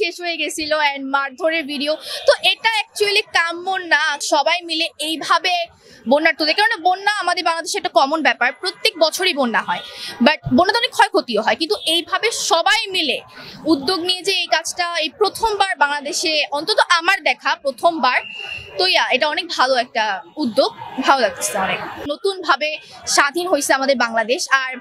শেষ হয়ে গেছিল এন্ড মারধরের ভিডিও। তো এটা অ্যাকচুয়ালি কাম্য না সবাই মিলে এইভাবে বন্যার্থদের, কারণ বন্যা আমাদের বাংলাদেশে একটা কমন ব্যাপার, প্রত্যেক বছরই বন্যা হয়, বাট বন্যাতে অনেক ক্ষয়ক্ষতিও হয়, কিন্তু এইভাবে সবাই মিলে উদ্যোগ নিয়ে যে এই কাজটা এই প্রথমবার বাংলাদেশে, অন্তত আমার দেখা প্রথমবার, তো এটা অনেক ভালো একটা উদ্যোগ, ভালো লাগতেছে অনেক। নতুনভাবে স্বাধীন হয়েছে আমাদের বাংলাদেশ, আর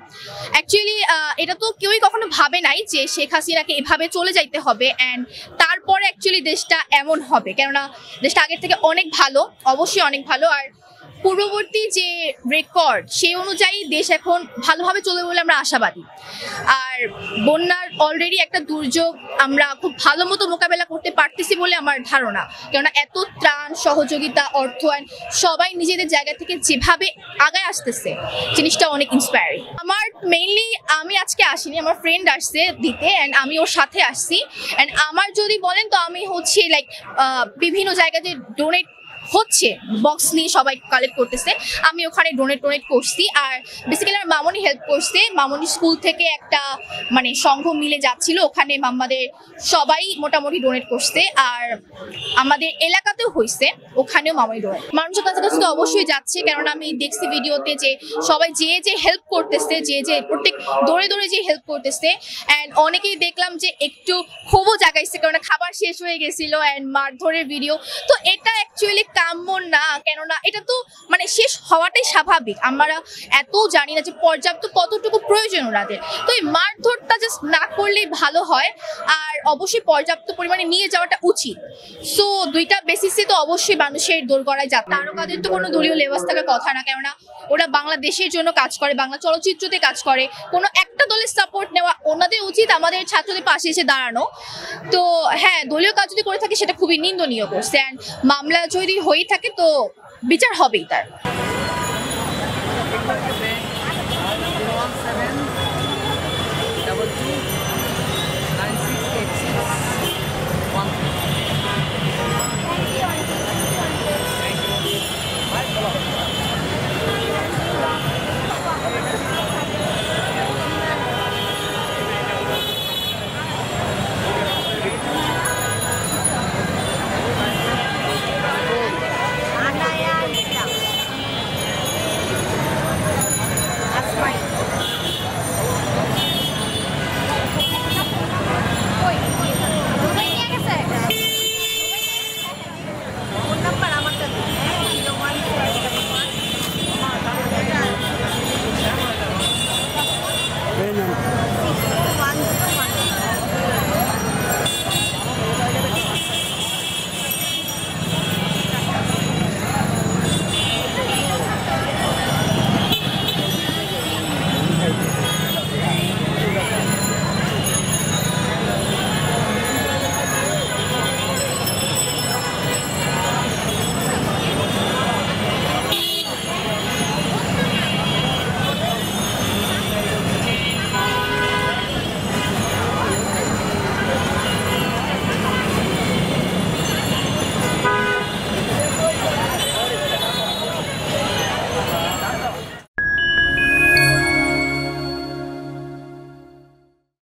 অ্যাকচুয়ালি এটা তো কেউই কখনো ভাবে নাই যে শেখ হাসিনাকে এভাবে চলে যাইতে হবে অ্যান্ড তারপরে অ্যাকচুয়ালি দেশটা এমন হবে, কেননা দেশটা আগের থেকে অনেক ভালো, অবশ্যই অনেক ভালো। আর পূর্ববর্তী যে রেকর্ড সেই অনুযায়ী দেশ এখন ভালোভাবে চলবে বলে আমরা আশাবাদী। আর বন্যার অলরেডি একটা দুর্যোগ আমরা খুব ভালো মতো মোকাবেলা করতে পারতেছি বলে আমার ধারণা, কেননা এত ত্রাণ সহযোগিতা অর্থায়ন সবাই নিজেদের জায়গা থেকে যেভাবে আগায় আসতেছে, জিনিসটা অনেক ইন্সপায়ারিং। আমার মেইনলি আমি আজকে আসিনি, আমার ফ্রেন্ড আসছে দিতে অ্যান্ড আমি ওর সাথে আসছি। অ্যান্ড আমার যদি বলেন তো আমি হচ্ছে লাইক বিভিন্ন জায়গাতে ডোনেট হচ্ছে, বক্স নিয়ে সবাই কালেক্ট করতেছে, আমি ওখানে ডোনেট করছি। আর বেসিক্যালি আমার মামনি হেল্প করছে, মামনি স্কুল থেকে একটা মানে সংঘ মিলে যাচ্ছিল, ওখানে আমাদের সবাই মোটামুটি ডোনেট করছে। আর আমাদের এলাকাতেও হয়েছে, ওখানেও মামনি ডোনেট, মানুষের কাছে কাছে তো অবশ্যই যাচ্ছে, কেননা আমি দেখছি ভিডিওতে যে সবাই যে হেল্প করতেছে, যে প্রত্যেক দৌড়ে যে হেল্প করতেছে। অ্যান্ড অনেকেই দেখলাম যে একটু ক্ষোভও জাগাইছে, কেননা খাবার শেষ হয়ে গেছিল অ্যান্ড মারধরের ভিডিও। তো এটা অ্যাকচুয়ালি কাম্য না, কেননা এটা তো মানে শেষ হওয়াটাই স্বাভাবিক, আমরা এত জানি না যে পর্যাপ্ত কতটুকু প্রয়োজন ওনাদের। তো এই মারধরটা জাস্ট না করলেই ভালো হয়, আর অবশ্যই পর্যাপ্ত পরিমাণে নিয়ে যাওয়াটা উচিত। সো দুইটা বেসিসে তো অবশ্যই মানুষের দোরগড়ায় যায়, তারকাদের তো কোনো দলীয় লেবাস থাকার কথা না, কেননা ওরা বাংলাদেশের জন্য কাজ করে, বাংলা চলচ্চিত্রতে কাজ করে, কোনো একটা দলের সাপোর্ট নেওয়া ওনাদের উচিত, আমাদের ছাত্রদের পাশে এসে দাঁড়ানো। তো হ্যাঁ, দলীয় কাজ যদি করে থাকে সেটা খুবই নিন্দনীয় করছে, অ্যান্ড মামলা যদি হয়ে থাকে তো বিচার হবেই তার।